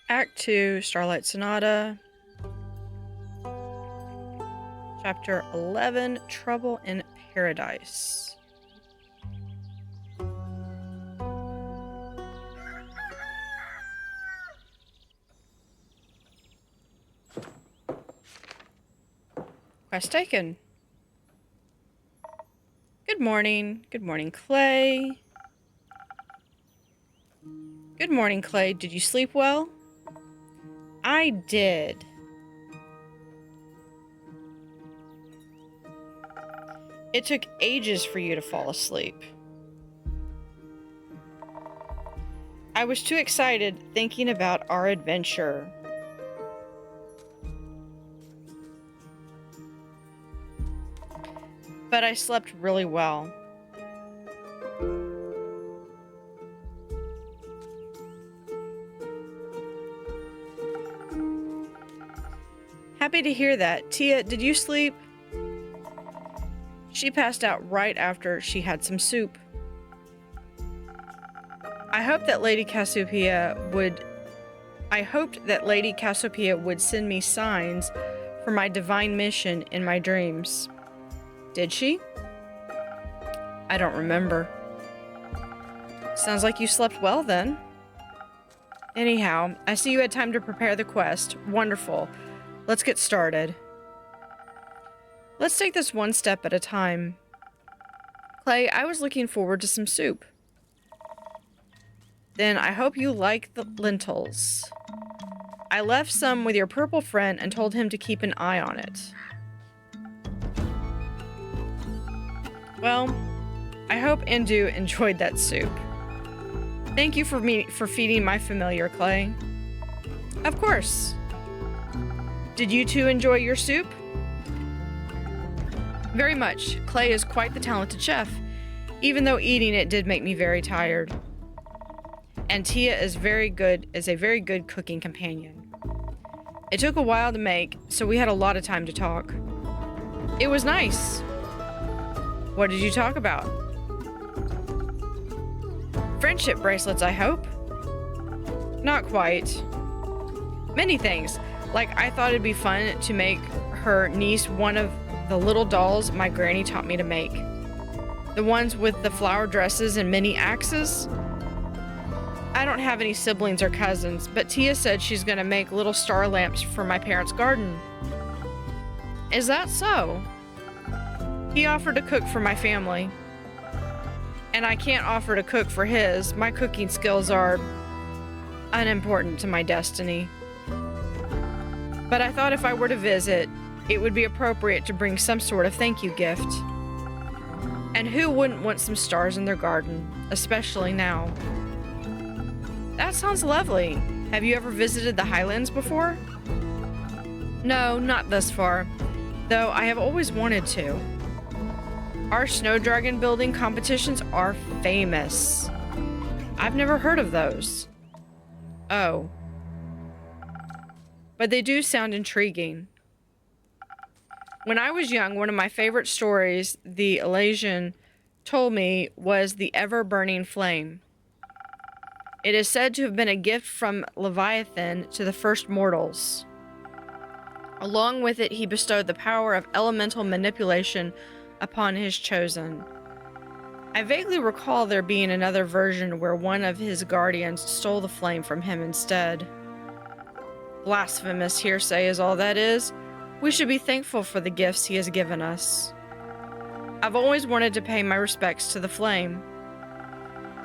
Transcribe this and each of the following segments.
Act 2, Starlight Sonata. Chapter 11, Trouble in Paradise. Quest taken. Good morning. Good morning, Clay. Good morning, Clay. Did you sleep well? I did. It took ages for you to fall asleep. I was too excited thinking about our adventure. But I slept really well. Happy to hear that. Tia, did you sleep? She passed out right after she had some soup. I hoped that Lady Cassiopeia would send me signs for my divine mission in my dreams. Did she? I don't remember. Sounds like you slept well then. Anyhow, I see you had time to prepare the quest. Wonderful. Let's get started. Let's take this one step at a time. Clay, I was looking forward to some soup. Then I hope you like the lentils. I left some with your purple friend and told him to keep an eye on it. Well, I hope Indu enjoyed that soup. Thank you for feeding my familiar, Clay. Of course. Did you two enjoy your soup? Very much. Clay is quite the talented chef, even though eating it did make me very tired. And Tia is a very good cooking companion. It took a while to make, so we had a lot of time to talk. It was nice. What did you talk about? Friendship bracelets, I hope. Not quite. Many things. Like, I thought it'd be fun to make her niece one of the little dolls my granny taught me to make. The ones with the flower dresses and mini axes. I don't have any siblings or cousins, but Tia said she's gonna make little star lamps for my parents' garden. Is that so? He offered to cook for my family. And I can't offer to cook for his. My cooking skills are unimportant to my destiny. But I thought if I were to visit, it would be appropriate to bring some sort of thank you gift. And who wouldn't want some stars in their garden, especially now? That sounds lovely. Have you ever visited the Highlands before? No, not thus far, though I have always wanted to. Our snow dragon building competitions are famous. I've never heard of those. Oh. But they do sound intriguing. When I was young, one of my favorite stories the Eleithyia told me was the ever-burning flame. It is said to have been a gift from Leviathan to the first mortals. Along with it, he bestowed the power of elemental manipulation upon his chosen. I vaguely recall there being another version where one of his guardians stole the flame from him instead. Blasphemous hearsay is all that is. We should be thankful for the gifts he has given us. I've always wanted to pay my respects to the flame,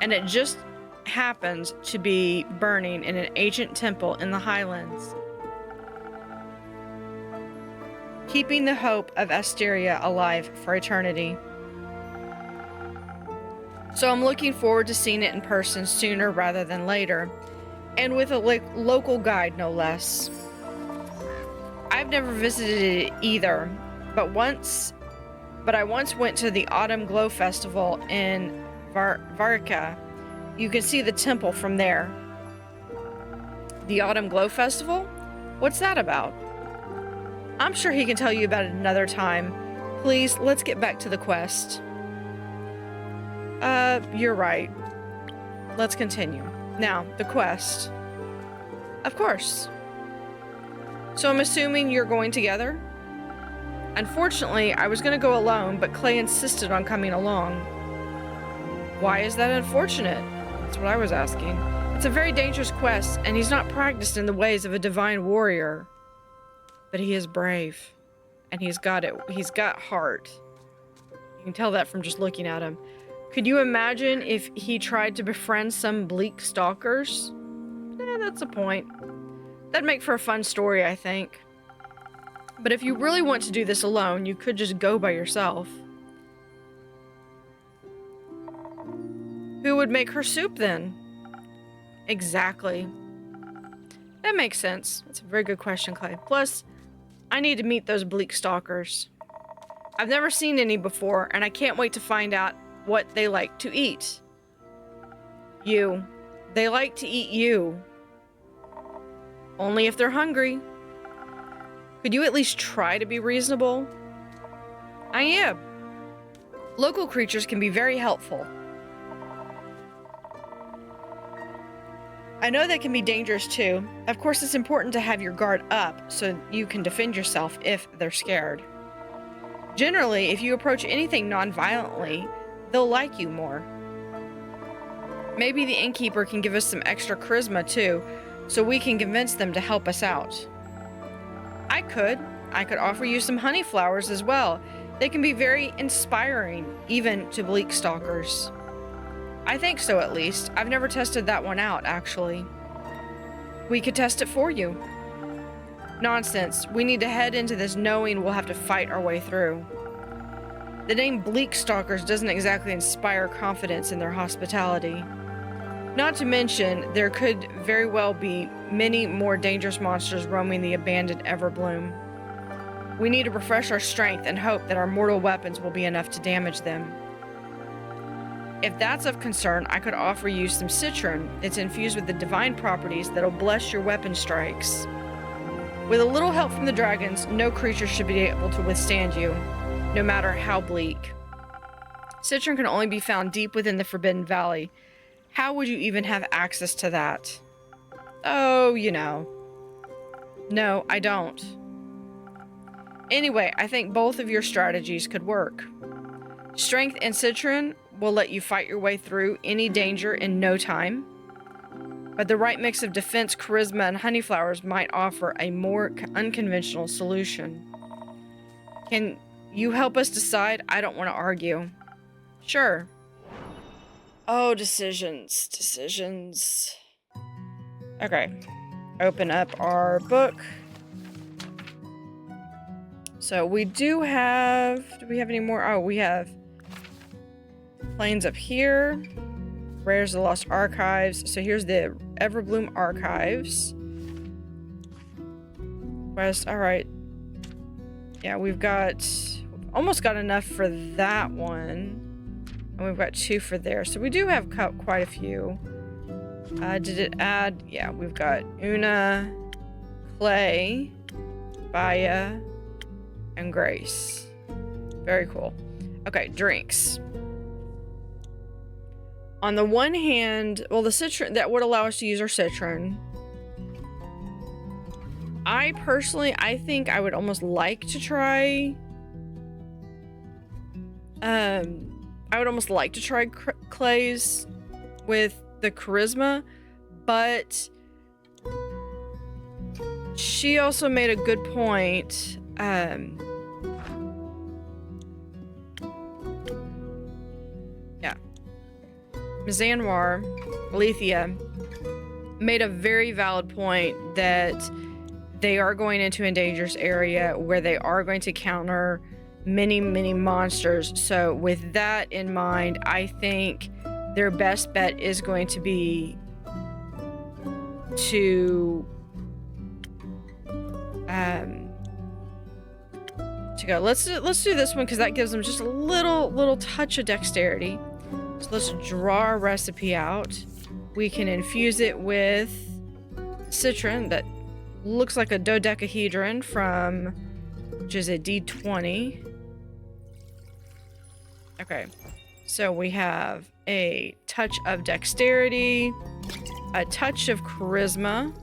and it just happens to be burning in an ancient temple in the Highlands, keeping the hope of Asteria alive for eternity. So I'm looking forward to seeing it in person sooner rather than later, and with a local guide no less. I've never visited it either, but I once went to the Autumn Glow Festival in Varka. You can see the temple from there. The Autumn Glow Festival? What's that about? I'm sure he can tell you about it another time. Please, let's get back to the quest. You're right. Let's continue. Now, the quest. Of course. So I'm assuming you're going together? Unfortunately, I was going to go alone, but Clay insisted on coming along. Why is that unfortunate? That's what I was asking. It's a very dangerous quest, and he's not practiced in the ways of a divine warrior. But he is brave, and he's got it. He's got heart. You can tell that from just looking at him. Could you imagine if he tried to befriend some bleak stalkers? That's a point. That'd make for a fun story, I think. But if you really want to do this alone, you could just go by yourself. Who would make her soup then? Exactly. That makes sense. That's a very good question, Clay. Plus, I need to meet those bleak stalkers. I've never seen any before, and I can't wait to find out what they like to eat. You. They like to eat you. Only if they're hungry. Could you at least try to be reasonable? I am. Local creatures can be very helpful. I know they can be dangerous too. Of course, it's important to have your guard up so you can defend yourself if they're scared. Generally, if you approach anything non-violently, they'll like you more. Maybe the innkeeper can give us some extra charisma too, so we can convince them to help us out. I could offer you some honey flowers as well. They can be very inspiring, even to bleak stalkers. I think so, at least. I've never tested that one out, actually. We could test it for you. Nonsense. We need to head into this knowing we'll have to fight our way through. The name Bleak Stalkers doesn't exactly inspire confidence in their hospitality. Not to mention, there could very well be many more dangerous monsters roaming the abandoned Everbloom. We need to refresh our strength and hope that our mortal weapons will be enough to damage them. If that's of concern, I could offer you some citron. It's infused with the divine properties that'll bless your weapon strikes. With a little help from the dragons, no creature should be able to withstand you, no matter how bleak. Citron can only be found deep within the Forbidden Valley. How would you even have access to that? Oh, you know. No, I don't. Anyway, I think both of your strategies could work. Strength and citron will let you fight your way through any danger in no time. But the right mix of defense, charisma, and honey flowers might offer a more unconventional solution. Can you help us decide? I don't want to argue. Sure. Oh, decisions. Decisions. Okay. Open up our book. So we do have... Do we have any more? Oh, we have... Plains up here. Rares of the Lost Archives. So here's the Everbloom Archives. Quest. Alright. Yeah, we've got... Almost got enough for that one. And we've got 2 for there. So we do have quite a few. Did it add? Yeah, we've got Una, Clay, Baya, and Grace. Very cool. Okay, drinks. On the one hand, well, the citron, that would allow us to use our citron. I think I would almost like to try... I would almost like to try Clay's with the charisma, but she also made a good point. Yeah. Mizanwar, Eleithyia, made a very valid point that they are going into a dangerous area where they are going to counter many monsters. So with that in mind, I think their best bet is going to be to go. Let's do this one because that gives them just a little touch of dexterity. So let's draw our recipe out. We can infuse it with citron that looks like a dodecahedron from, which is a D20. Okay, so we have a touch of dexterity, a touch of charisma,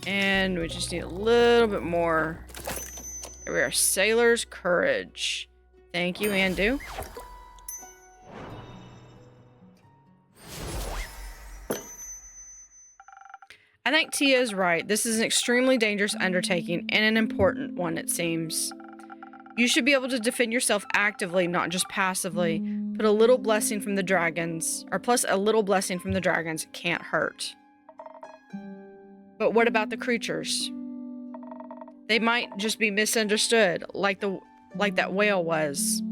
And we just need a little bit more. Here we are. Sailor's Courage. Thank you, Andu. I think Tia is right. This is an extremely dangerous undertaking and an important one, it seems. You should be able to defend yourself actively, not just passively. Put a little blessing from the dragons, or plus a little blessing from the dragons can't hurt. But what about the creatures? They might just be misunderstood, like that whale was.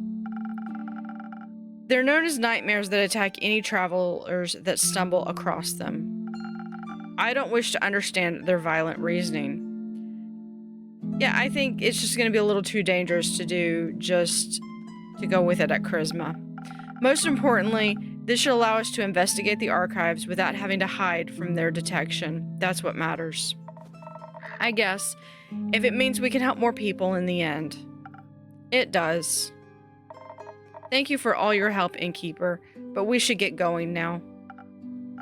They're known as nightmares that attack any travelers that stumble across them. I don't wish to understand their violent reasoning. Yeah, I think it's just going to be a little too dangerous to do just to go with it at Charisma. Most importantly, this should allow us to investigate the archives without having to hide from their detection. That's what matters. I guess, if it means we can help more people in the end. It does. Thank you for all your help, Innkeeper, but we should get going now.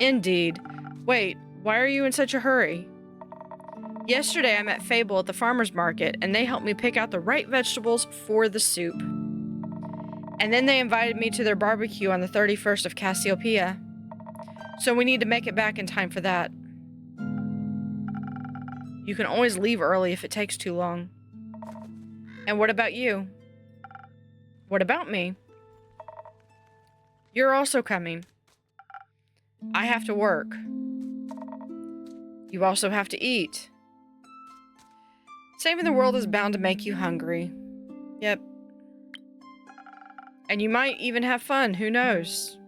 Indeed. Wait, why are you in such a hurry? Yesterday I met Fable at the farmer's market, and they helped me pick out the right vegetables for the soup. And then they invited me to their barbecue on the 31st of Cassiopeia. So we need to make it back in time for that. You can always leave early if it takes too long. And what about you? What about me? You're also coming. I have to work. You also have to eat. Saving the world is bound to make you hungry. Yep. And you might even have fun, who knows?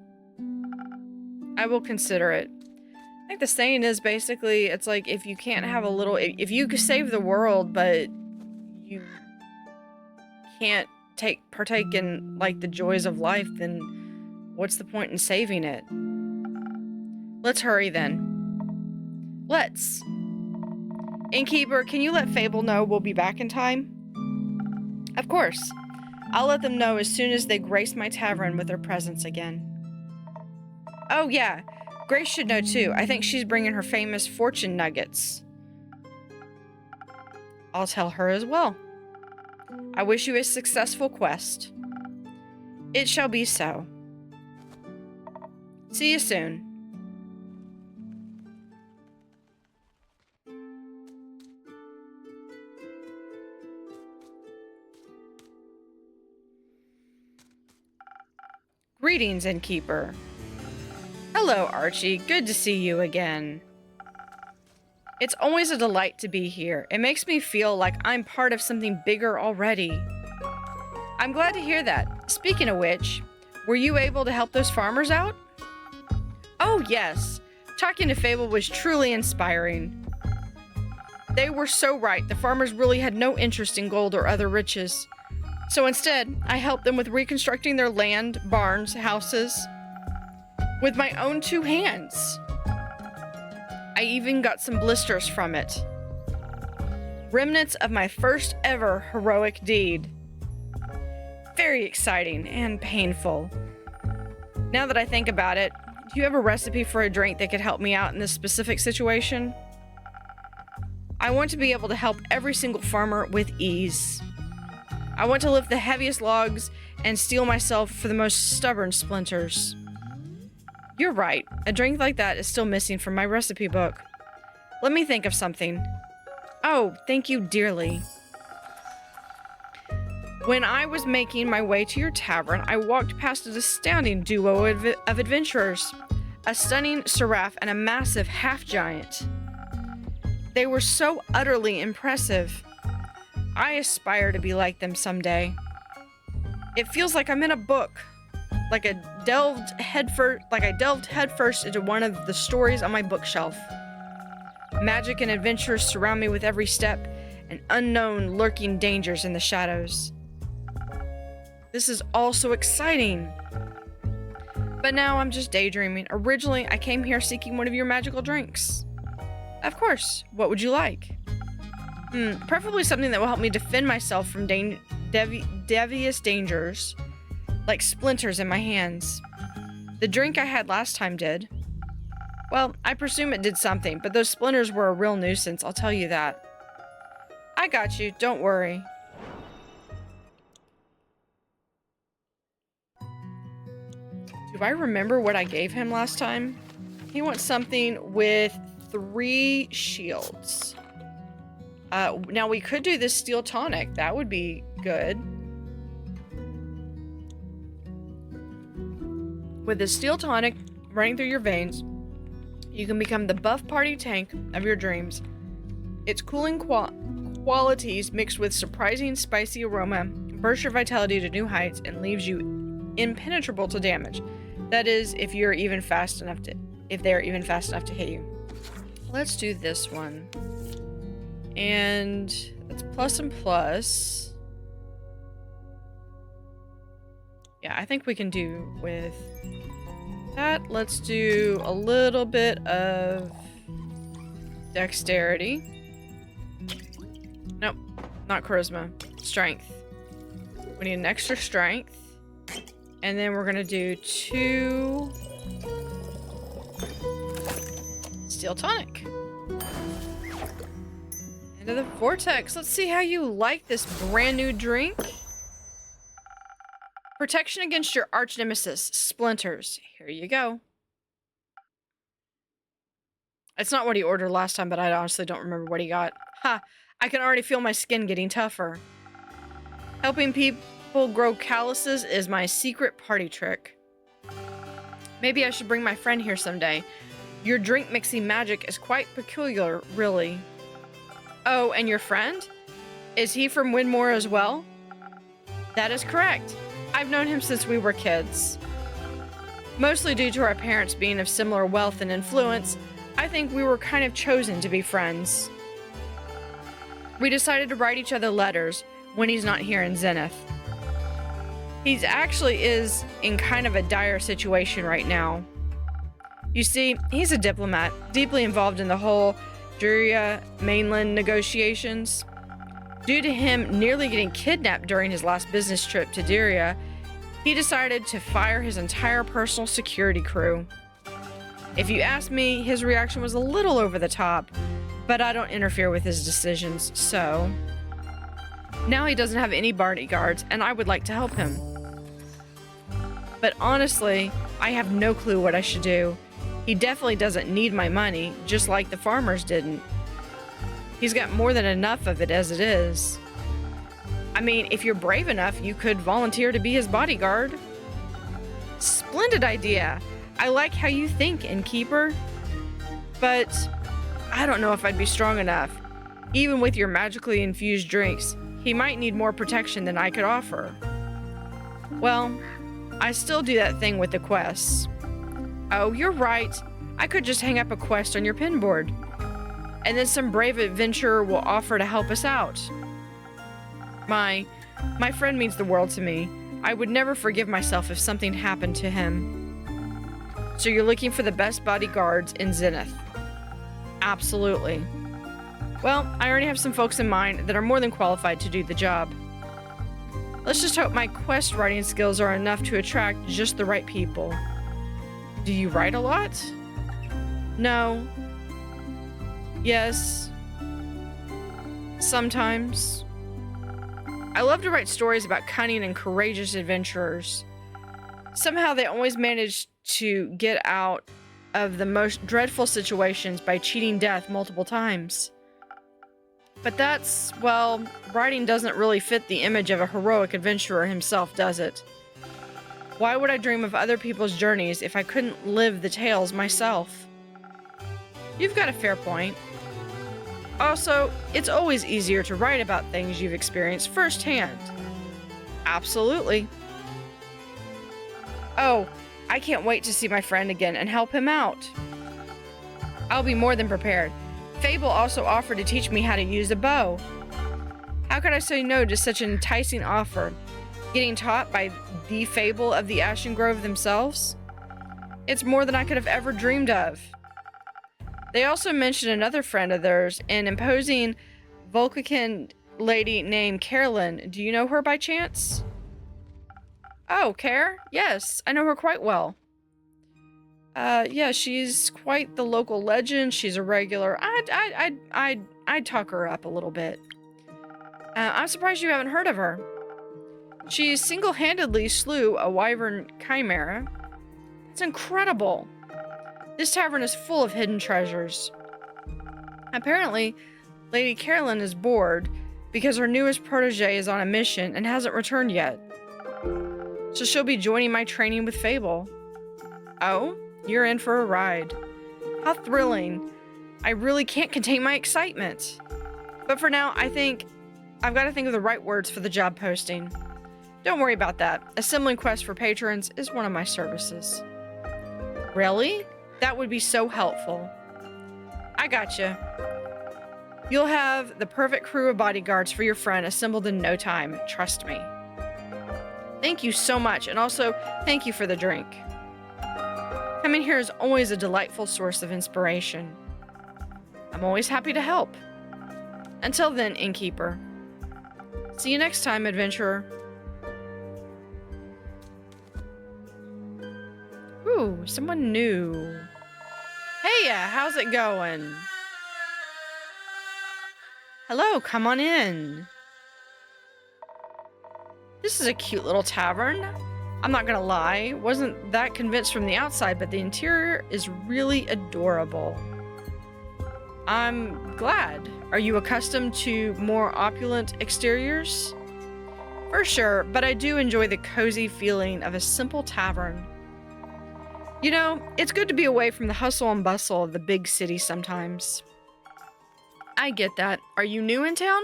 I will consider it. I think the saying is basically, it's like if you can't have a little, if you could save the world, but you can't partake in like the joys of life, then what's the point in saving it? Let's hurry then. Let's. Innkeeper, can you let Fable know we'll be back in time? Of course. I'll let them know as soon as they grace my tavern with their presence again. Oh yeah, Grace should know too. I think she's bringing her famous fortune nuggets. I'll tell her as well. I wish you a successful quest. It shall be so. See you soon. Greetings, Innkeeper. Hello, Archie. Good to see you again. It's always a delight to be here. It makes me feel like I'm part of something bigger already. I'm glad to hear that. Speaking of which, were you able to help those farmers out? Oh, yes. Talking to Fable was truly inspiring. They were so right. The farmers really had no interest in gold or other riches. So instead, I helped them with reconstructing their land, barns, houses, with my own 2 hands. I even got some blisters from it. Remnants of my first ever heroic deed. Very exciting and painful. Now that I think about it, do you have a recipe for a drink that could help me out in this specific situation? I want to be able to help every single farmer with ease. I want to lift the heaviest logs and steel myself for the most stubborn splinters. You're right. A drink like that is still missing from my recipe book. Let me think of something. Oh, thank you dearly. When I was making my way to your tavern, I walked past an astounding duo of adventurers. A stunning seraph and a massive half-giant. They were so utterly impressive. I aspire to be like them someday. It feels like I'm in a book, like I delved headfirst into one of the stories on my bookshelf. Magic and adventures surround me with every step, and unknown lurking dangers in the shadows. This is all so exciting. But now I'm just daydreaming. Originally, I came here seeking one of your magical drinks. Of course. What would you like? Preferably something that will help me defend myself from devious dangers, like splinters in my hands. The drink I had last time did. Well, I presume it did something, but those splinters were a real nuisance, I'll tell you that. I got you, don't worry. Do I remember what I gave him last time? He wants something with 3 shields. Now we could do this steel tonic. That would be good. With the steel tonic running through your veins, you can become the buff party tank of your dreams. Its cooling qualities mixed with surprising spicy aroma burst your vitality to new heights and leaves you impenetrable to damage. That is, if they're even fast enough to hit you. Let's do this one. And it's plus and plus. Yeah, I think we can do with that. Let's do a little bit of dexterity. Nope, not charisma. Strength. We need an extra strength. And then we're gonna do 2 steel tonic. Into the vortex. Let's see how you like this brand new drink. Protection against your arch nemesis, splinters. Here you go. It's not what he ordered last time, but I honestly don't remember what he got. Ha! I can already feel my skin getting tougher. Helping people grow calluses is my secret party trick. Maybe I should bring my friend here someday. Your drink mixing magic is quite peculiar, really. Oh, and your friend? Is he from Winmore as well? That is correct. I've known him since we were kids. Mostly due to our parents being of similar wealth and influence, I think we were kind of chosen to be friends. We decided to write each other letters when he's not here in Zenith. He actually is in kind of a dire situation right now. You see, he's a diplomat, deeply involved in the whole Duria mainland negotiations. Due to him nearly getting kidnapped during his last business trip to Duria, he decided to fire his entire personal security crew. If you ask me, his reaction was a little over the top, but I don't interfere with his decisions, so... Now he doesn't have any bodyguards, and I would like to help him. But honestly, I have no clue what I should do. He definitely doesn't need my money, just like the farmers didn't. He's got more than enough of it as it is. I mean, if you're brave enough, you could volunteer to be his bodyguard. Splendid idea. I like how you think, Innkeeper. But I don't know if I'd be strong enough. Even with your magically infused drinks, he might need more protection than I could offer. Well, I still do that thing with the quests. Oh, you're right. I could just hang up a quest on your pinboard. And then some brave adventurer will offer to help us out. My friend means the world to me. I would never forgive myself if something happened to him. So you're looking for the best bodyguards in Zenith? Absolutely. Well, I already have some folks in mind that are more than qualified to do the job. Let's just hope my quest writing skills are enough to attract just the right people. Do you write a lot? No. Yes. Sometimes. I love to write stories about cunning and courageous adventurers. Somehow they always manage to get out of the most dreadful situations by cheating death multiple times. But that's, well, writing doesn't really fit the image of a heroic adventurer himself, does it? Why would I dream of other people's journeys if I couldn't live the tales myself? You've got a fair point. Also, it's always easier to write about things you've experienced firsthand. Absolutely. Oh, I can't wait to see my friend again and help him out. I'll be more than prepared. Fable also offered to teach me how to use a bow. How could I say no to such an enticing offer? Getting taught by the Fable of the Ashen Grove themselves? It's more than I could have ever dreamed of. They also mentioned another friend of theirs, an imposing Volcacan lady named Carolyn. Do you know her by chance? Oh, Care? Yes, I know her quite well. Yeah, she's quite the local legend. She's a regular. I'd talk her up a little bit. I'm surprised you haven't heard of her. She single-handedly slew a wyvern chimera. It's incredible. This tavern is full of hidden treasures. Apparently, Lady Carolyn is bored because her newest protege is on a mission and hasn't returned yet. So she'll be joining my training with Fable. Oh, you're in for a ride. How thrilling. I really can't contain my excitement. But for now, I think I've got to think of the right words for the job posting. Don't worry about that. Assembling quests for patrons is one of my services. Really? That would be so helpful. I gotcha. You'll have the perfect crew of bodyguards for your friend assembled in no time. Trust me. Thank you so much, and also thank you for the drink. Coming here is always a delightful source of inspiration. I'm always happy to help. Until then, innkeeper. See you next time, adventurer. Ooh, someone new. Hey, how's it going? Hello, come on in. This is a cute little tavern. I'm not gonna lie, wasn't that convinced from the outside, but the interior is really adorable. I'm glad. Are you accustomed to more opulent exteriors? For sure, but I do enjoy the cozy feeling of a simple tavern. You know, it's good to be away from the hustle and bustle of the big city sometimes. I get that. Are you new in town?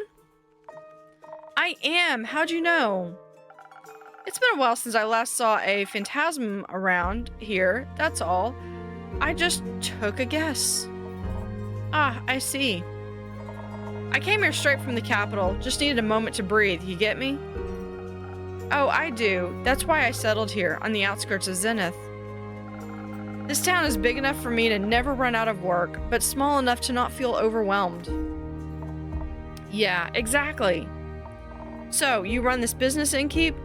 I am. How'd you know? It's been a while since I last saw a phantasm around here, that's all. I just took a guess. Ah, I see. I came here straight from the capital, just needed a moment to breathe, you get me? Oh, I do. That's why I settled here, on the outskirts of Zenith. This town is big enough for me to never run out of work, but small enough to not feel overwhelmed. Yeah, exactly. So, you run this business, innkeep?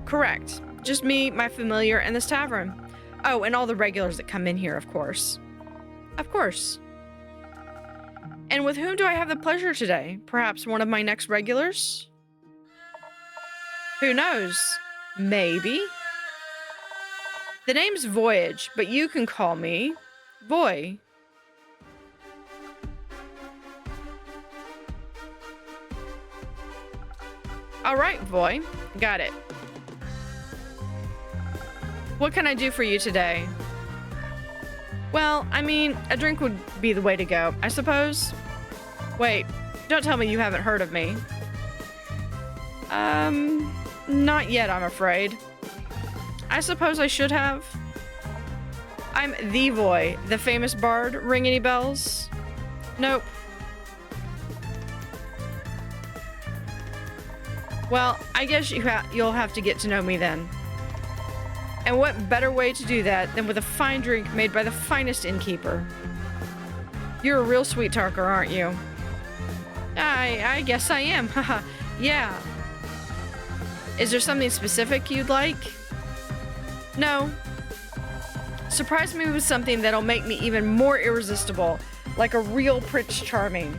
Correct. Just me, my familiar, and this tavern. Oh, and all the regulars that come in here, of course. Of course. And with whom do I have the pleasure today? Perhaps one of my next regulars? Who knows? Maybe. The name's Voyage, but you can call me Voy. All right, Voy. Got it. What can I do for you today? Well, I mean, a drink would be the way to go, I suppose. Wait, don't tell me you haven't heard of me. Not yet, I'm afraid. I suppose I should have. I'm the Voy, the famous bard. Ring any bells? Nope. Well, I guess you'll have to get to know me then. And what better way to do that than with a fine drink made by the finest innkeeper? You're a real sweet talker, aren't you? I guess I am, haha, yeah. Is there something specific you'd like? No. Surprise me with something that'll make me even more irresistible, like a real Prince Charming.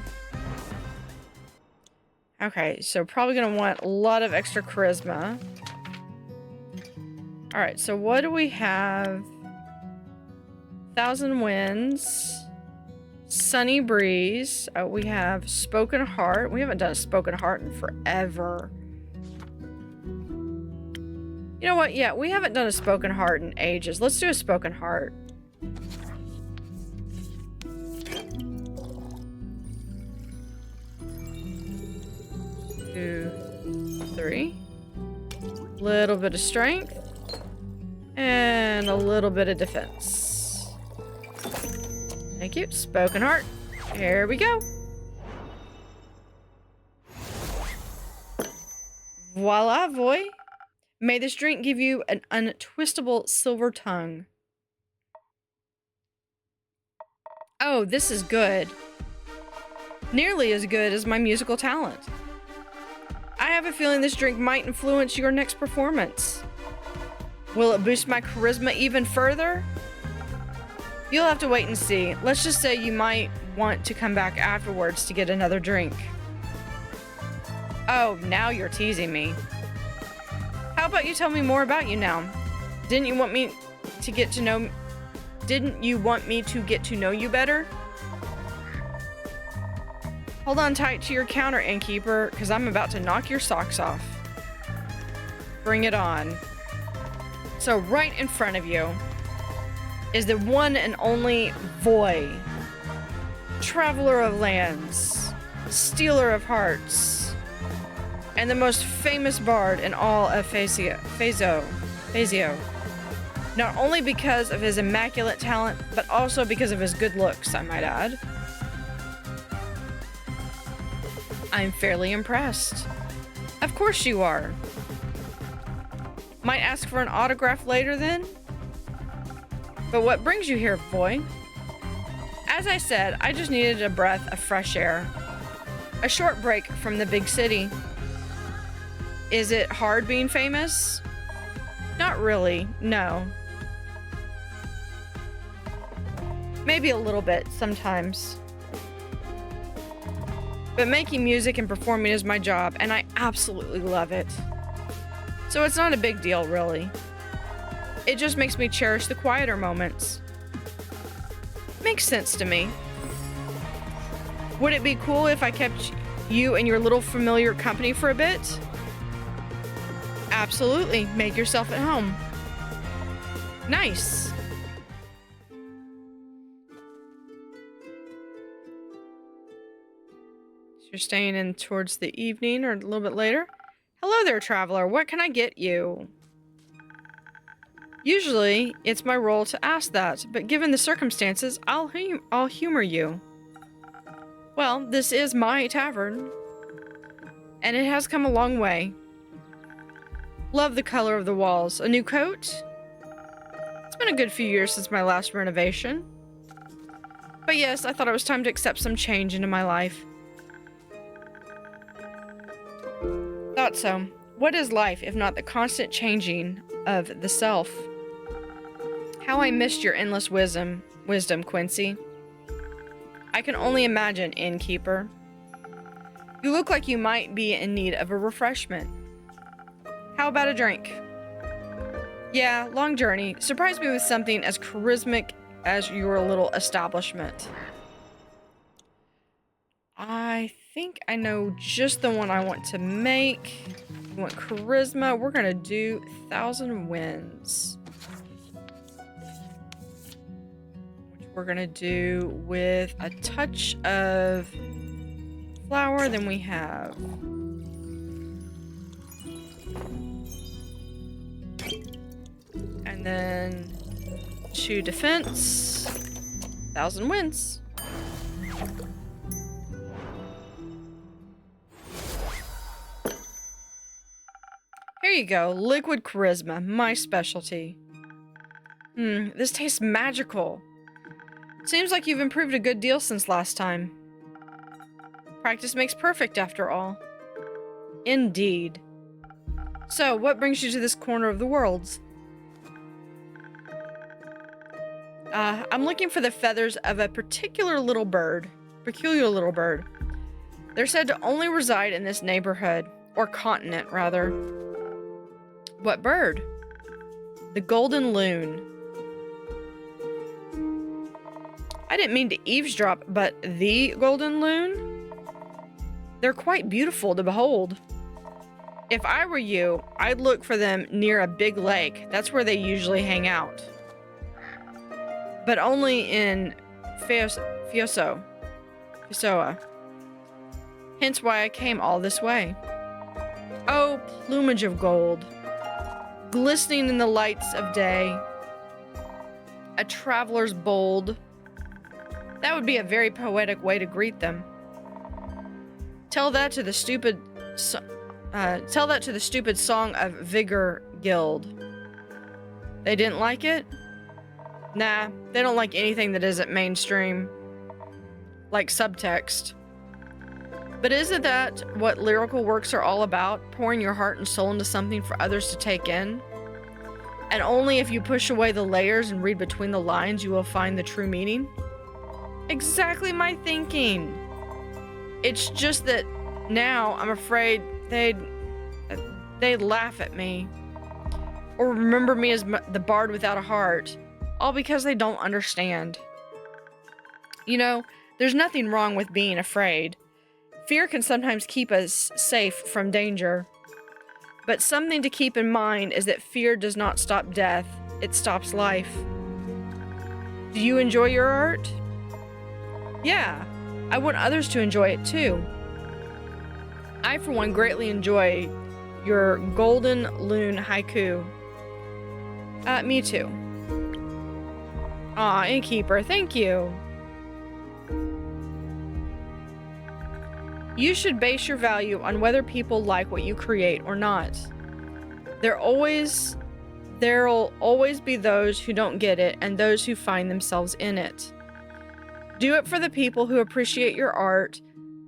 Okay, so probably gonna want a lot of extra charisma. Alright, so what do we have? 1,000 winds. Sunny breeze. Oh, we have spoken heart. We haven't done a spoken heart in forever. You know what? Yeah, we haven't done a spoken heart in ages. Let's do a spoken heart. 2, 3. Little bit of strength. And a little bit of defense. Thank you. Spoken heart. Here we go. Voila, Voy. May this drink give you an untwistable silver tongue. Oh, this is good. Nearly as good as my musical talent. I have a feeling this drink might influence your next performance. Will it boost my charisma even further? You'll have to wait and see. Let's just say you might want to come back afterwards to get another drink. Oh, now you're teasing me. How about you tell me more about you now? Didn't you want me to get to know you better? Hold on tight to your counter, innkeeper, because I'm about to knock your socks off. Bring it on. So right in front of you is the one and only Voyage, traveler of lands, stealer of hearts, and the most famous bard in all of Phasio. Not only because of his immaculate talent, but also because of his good looks, I might add. I'm fairly impressed. Of course you are. Might ask for an autograph later then? But what brings you here, boy? As I said, I just needed a breath of fresh air. A short break from the big city. Is it hard being famous? Not really, no. Maybe a little bit, sometimes. But making music and performing is my job, and I absolutely love it. So it's not a big deal, really. It just makes me cherish the quieter moments. Makes sense to me. Would it be cool if I kept you and your little familiar company for a bit? Absolutely. Make yourself at home. Nice. So you're staying in towards the evening or a little bit later? Hello there, traveler. What can I get you? Usually, it's my role to ask that, but given the circumstances, I'll humor you. Well, this is my tavern, and it has come a long way. Love the color of the walls. A new coat? It's been a good few years since my last renovation. But yes, I thought it was time to accept some change into my life. Thought so. What is life if not the constant changing of the self? How I missed your endless wisdom, Quincy. I can only imagine, innkeeper. You look like you might be in need of a refreshment. How about a drink? Yeah, long journey. Surprise me with something as charismatic as your little establishment. I think I know just the one I want to make. I want charisma. We're gonna do 1,000 wins. Which we're gonna do with a touch of flour. Then we have and then 2 defense, 1,000 wins. Here you go, liquid charisma, my specialty. This tastes magical. Seems like you've improved a good deal since last time. Practice makes perfect, after all. Indeed. So, what brings you to this corner of the world? I'm looking for the feathers of a peculiar little bird. They're said to only reside in this neighborhood, or continent, rather. What bird? The golden loon. I didn't mean to eavesdrop, but the golden loon? They're quite beautiful to behold. If I were you, I'd look for them near a big lake. That's where they usually hang out. But only in Fiosoa. Hence why I came all this way. Oh, plumage of gold. Glistening in the lights of day. A traveler's bold. That would be a very poetic way to greet them. Tell that to the stupid song of Vigor Guild. They didn't like it? Nah, they don't like anything that isn't mainstream. Like subtext. But isn't that what lyrical works are all about? Pouring your heart and soul into something for others to take in? And only if you push away the layers and read between the lines, you will find the true meaning. Exactly my thinking. It's just that now I'm afraid they'd laugh at me. Or remember me as the bard without a heart. All because they don't understand. You know, there's nothing wrong with being afraid. Fear can sometimes keep us safe from danger. But something to keep in mind is that fear does not stop death, it stops life. Do you enjoy your art? Yeah, I want others to enjoy it too. I, for one, greatly enjoy your golden loon haiku. Me too. Aw, Innkeeper, thank you. You should base your value on whether people like what you create or not. There'll always be those who don't get it and those who find themselves in it. Do it for the people who appreciate your art,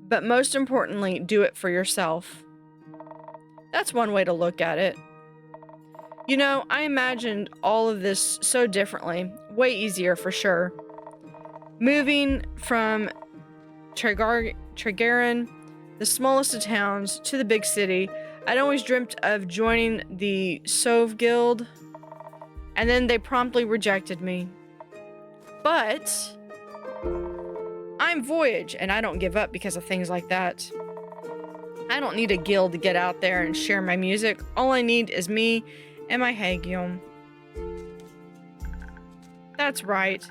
but most importantly, do it for yourself. That's one way to look at it. You know, I imagined all of this so differently, way easier for sure. Moving from Tregarin, the smallest of towns, to the big city, I'd always dreamt of joining the Sove Guild, and then they promptly rejected me. But I'm Voyage, and I don't give up because of things like that. I don't need a guild to get out there and share my music. All I need is me and my hagium. That's right.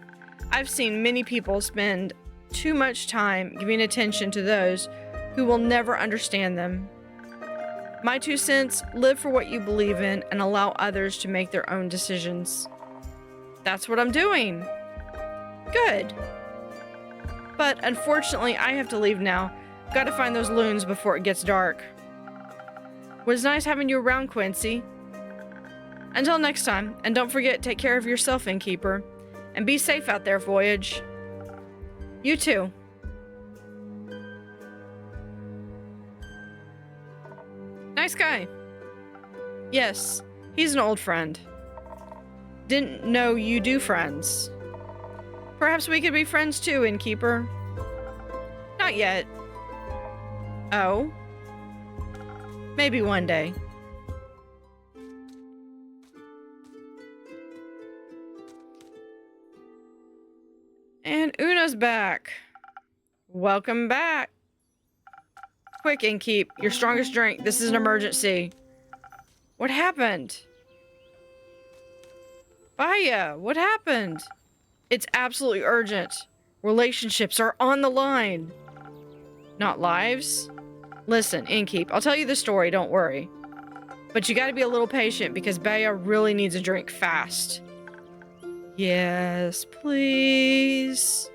I've seen many people spend too much time giving attention to those who will never understand them. My 2 cents, live for what you believe in and allow others to make their own decisions. That's what I'm doing. Good. But unfortunately, I have to leave now. Gotta find those loons before it gets dark. Was nice having you around, Quincy. Until next time, and don't forget, take care of yourself, Innkeeper. And be safe out there, Voyage. You too. Nice guy. Yes, he's an old friend. Didn't know you do friends. Perhaps we could be friends too, Innkeeper. Not yet. Oh. Maybe one day. And Una's back. Welcome back. Quick, Innkeep, your strongest drink. This is an emergency. What happened? Baya, what happened? It's absolutely urgent. Relationships are on the line. Not lives? Listen, Innkeep, I'll tell you the story, don't worry. But you gotta be a little patient because Baya really needs a drink fast. Yes, please.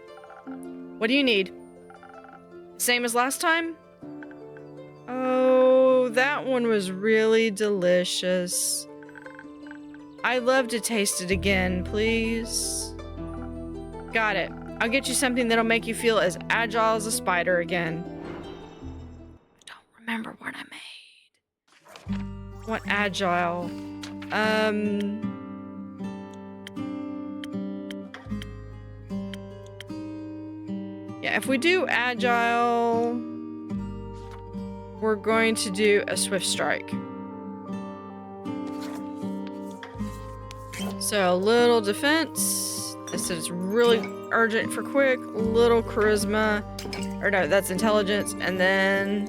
What do you need? Same as last time? Oh, that one was really delicious. I'd love to taste it again, please. Got it. I'll get you something that'll make you feel as agile as a spider again. I don't remember what I made. What agile? Yeah, if we do agile, we're going to do a swift strike. So a little defense. This is really urgent for quick. Little charisma. Or no, that's intelligence. And then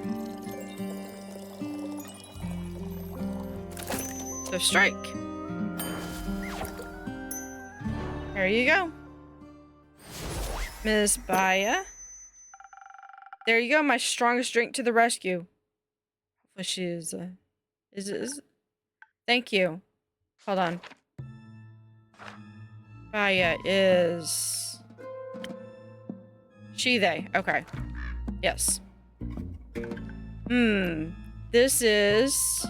swift strike. There you go. Miss Baya. There you go, my strongest drink to the rescue. Hopefully she is, thank you. Hold on. Baya is... she, they. Okay. Yes. This is...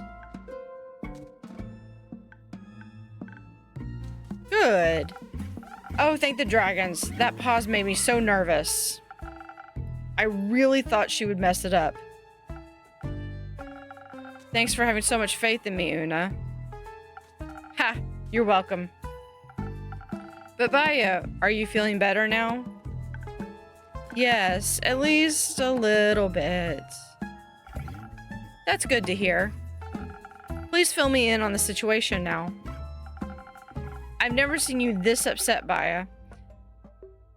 good. Oh, thank the dragons. That pause made me so nervous. I really thought she would mess it up. Thanks for having so much faith in me, Una. Ha! You're welcome. But Baya, are you feeling better now? Yes, at least a little bit. That's good to hear. Please fill me in on the situation now. I've never seen you this upset, Baya.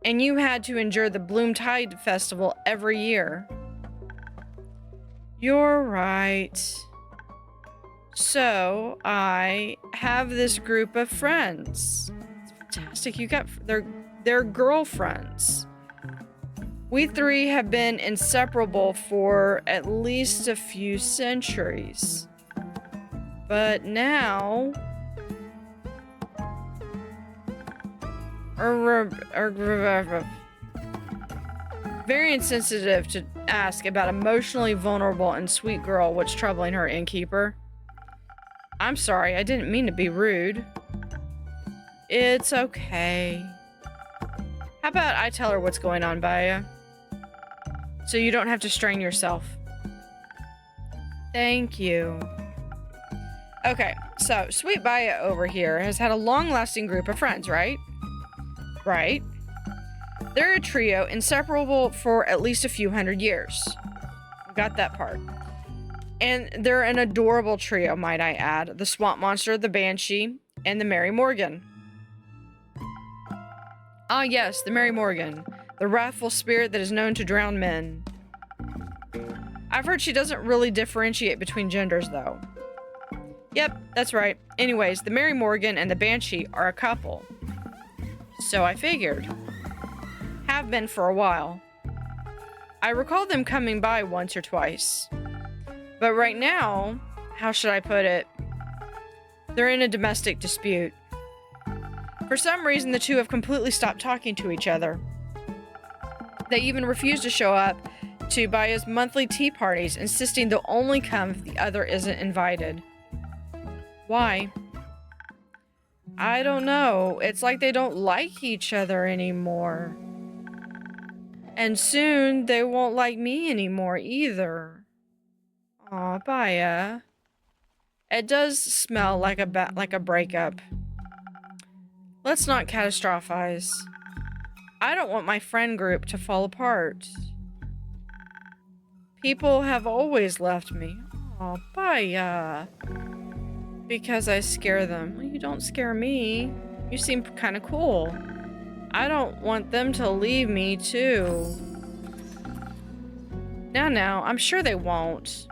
And you had to endure the Bloom Tide Festival every year. You're right. So, I have this group of friends. It's fantastic. You got they're girlfriends. We three have been inseparable for at least a few centuries. But now... very insensitive to ask about emotionally vulnerable and sweet girl what's troubling her, innkeeper. I'm sorry, I didn't mean to be rude. It's okay. How about I tell her what's going on, Baya? So you don't have to strain yourself. Thank you. Okay, so sweet Baya over here has had a long-lasting group of friends, right? Right. They're a trio inseparable for at least a few hundred years. Got that part. And they're an adorable trio, might I add. The swamp monster, the banshee, and the Mary Morgan. Ah yes, the Mary Morgan. The wrathful spirit that is known to drown men. I've heard she doesn't really differentiate between genders, though. Yep, that's right. Anyways, the Mary Morgan and the banshee are a couple. So I figured. Have been for a while. I recall them coming by once or twice. But right now, how should I put it? They're in a domestic dispute. For some reason, the two have completely stopped talking to each other. They even refuse to show up to Baya's monthly tea parties, insisting they'll only come if the other isn't invited. Why? I don't know. It's like they don't like each other anymore. And soon, they won't like me anymore either. Aw, Baya. It does smell like a breakup. Let's not catastrophize. I don't want my friend group to fall apart. People have always left me. Aw, Baya. Because I scare them. Well, you don't scare me. You seem kind of cool. I don't want them to leave me, too. Now, I'm sure they won't.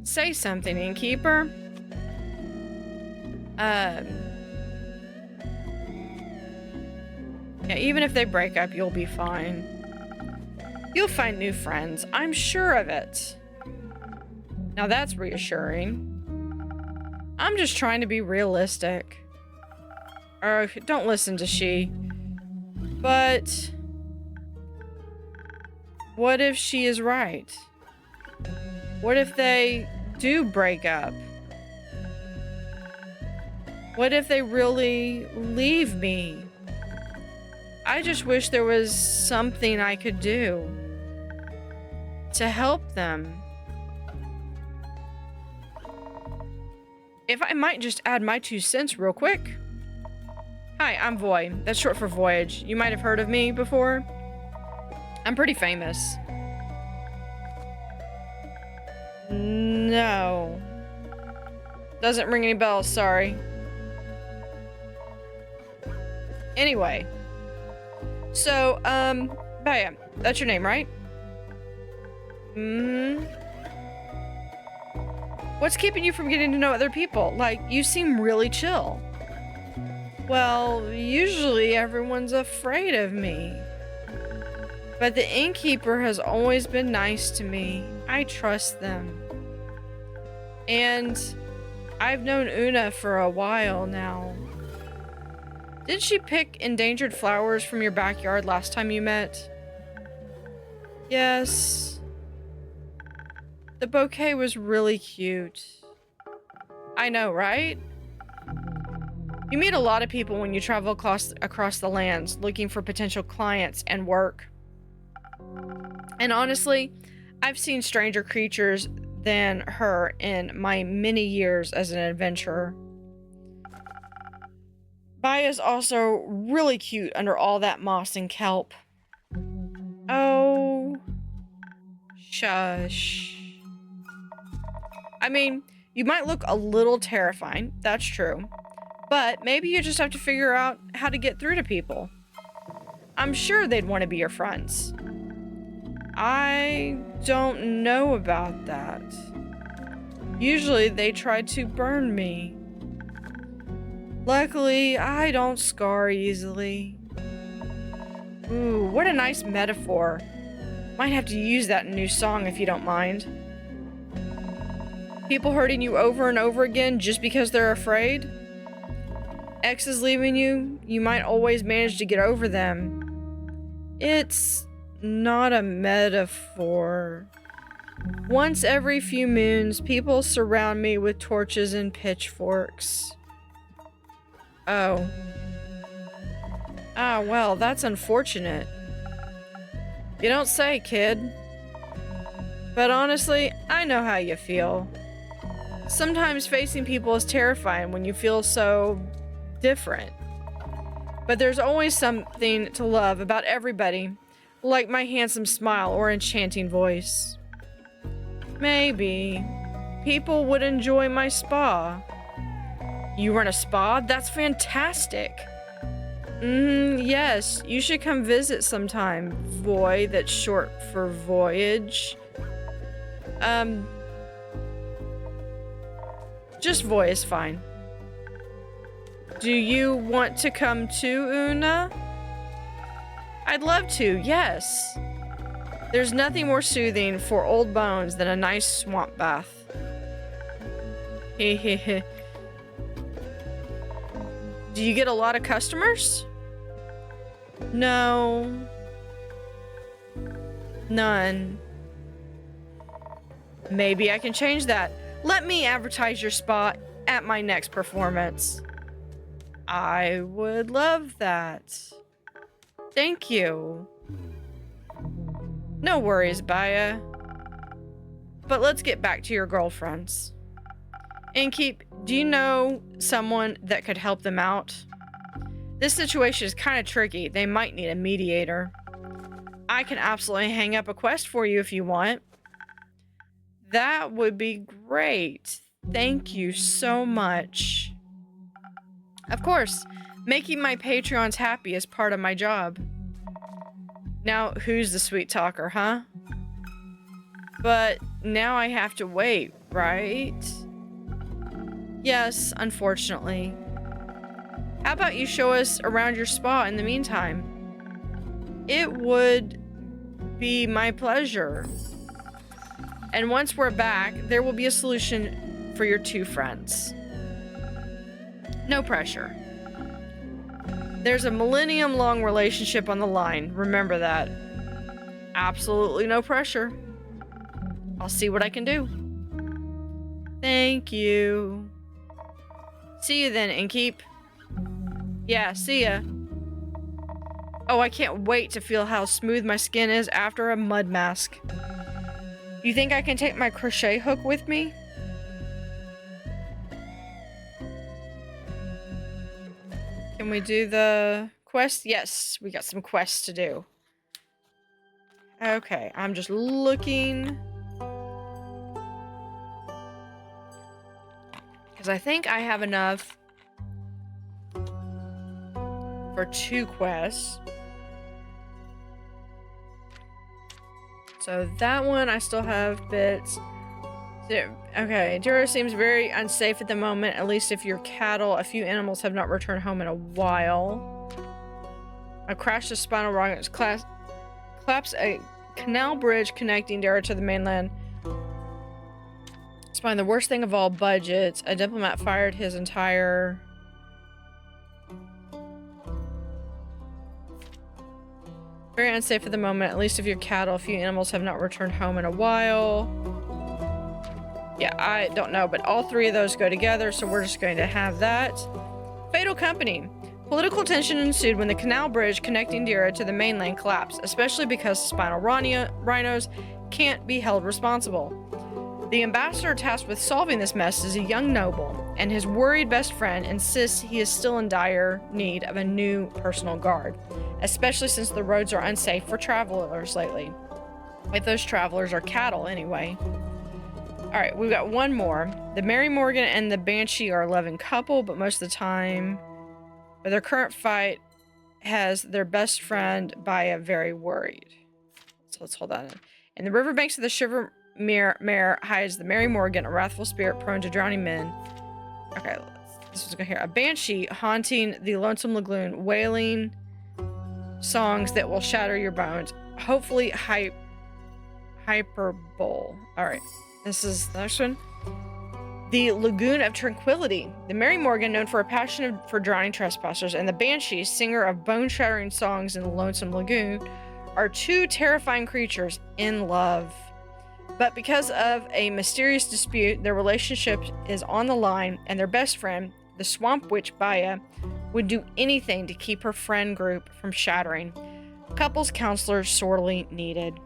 Say something, innkeeper. Yeah, even if they break up, you'll be fine. You'll find new friends. I'm sure of it. Now that's reassuring. I'm just trying to be realistic. Don't listen to she. But... what if she is right? What if they do break up? What if they really leave me? I just wish there was something I could do to help them. If I might just add my 2 cents real quick. Hi, I'm Voy. That's short for Voyage. You might have heard of me before. I'm pretty famous. No. Doesn't ring any bells, sorry. Anyway. So, Baya, that's your name, right? What's keeping you from getting to know other people? Like, you seem really chill. Well, usually everyone's afraid of me. But the innkeeper has always been nice to me. I trust them. And I've known Una for a while now. Did she pick endangered flowers from your backyard last time you met? Yes. The bouquet was really cute. I know, right? You meet a lot of people when you travel across the lands looking for potential clients and work. And honestly, I've seen stranger creatures than her in my many years as an adventurer. Baya's also really cute under all that moss and kelp. Oh, shush. I mean, you might look a little terrifying, that's true. But maybe you just have to figure out how to get through to people. I'm sure they'd want to be your friends. I don't know about that. Usually they try to burn me. Luckily, I don't scar easily. Ooh, what a nice metaphor. Might have to use that in a new song if you don't mind. People hurting you over and over again just because they're afraid? Exes leaving you, you might always manage to get over them. It's not a metaphor. Once every few moons, people surround me with torches and pitchforks. Oh. Ah, well, that's unfortunate. You don't say, kid. But honestly, I know how you feel. Sometimes facing people is terrifying when you feel so different. But there's always something to love about everybody, like my handsome smile or enchanting voice. Maybe people would enjoy my spa. You run a spa? That's fantastic. Yes, you should come visit sometime. Voy, that's short for Voyage. Just Voy is fine. Do you want to come too, Una? I'd love to, yes. There's nothing more soothing for old bones than a nice swamp bath. Hehehe. Do you get a lot of customers? No. None. Maybe I can change that. Let me advertise your spot at my next performance. I would love that. Thank you. No worries, Baya. But let's get back to your girlfriends. Innkeep, do you know someone that could help them out? This situation is kind of tricky. They might need a mediator. I can absolutely hang up a quest for you if you want. That would be great. Thank you so much. Of course, making my Patreons happy is part of my job. Now, who's the sweet talker, huh? But now I have to wait, right? Yes, unfortunately. How about you show us around your spa in the meantime? It would be my pleasure. And once we're back, there will be a solution for your two friends. No pressure. There's a millennium-long relationship on the line. Remember that. Absolutely no pressure. I'll see what I can do. Thank you. See you then, Innkeep. Yeah, see ya. Oh, I can't wait to feel how smooth my skin is after a mud mask. You think I can take my crochet hook with me? Can we do the quest? Yes, we got some quests to do. Okay, I'm just looking. Because I think I have enough for 2 quests. So that one, I still have bits. Okay, Dura seems very unsafe at the moment, at least if your cattle, a few animals have not returned home in a while. I crashed a spinal rocket, collapsed a canal bridge connecting Dara to the mainland. It's the worst thing of all, budgets. A diplomat fired his entire... Very unsafe at the moment, at least if your cattle, a few animals have not returned home in a while. Yeah, I don't know, but all 3 of those go together, so we're just going to have that. Fatal company. Political tension ensued when the canal bridge connecting Dira to the mainland collapsed, especially because spinal rhinos can't be held responsible. The ambassador tasked with solving this mess is a young noble. and his worried best friend insists he is still in dire need of a new personal guard, especially since the roads are unsafe for travelers lately. If those travelers are cattle, anyway. Alright, we've got one more. The Mary Morgan and the Banshee are a loving couple, but most of the time, but their current fight has their best friend Baya very worried. So let's hold that in. In the riverbanks of the Shiver Mare hides the Mary Morgan, a wrathful spirit prone to drowning men. Okay, this was going here. A banshee haunting the lonesome lagoon, wailing songs that will shatter your bones. Hopefully hyperbole. Alright, this is the next one. The Lagoon of Tranquility. The Mary Morgan, known for a passion for drowning trespassers, and the Banshee, singer of bone-shattering songs in the Lonesome Lagoon, are two terrifying creatures in love. But because of a mysterious dispute, their relationship is on the line, and their best friend, the Swamp Witch Baya, would do anything to keep her friend group from shattering. Couples counselors sorely needed.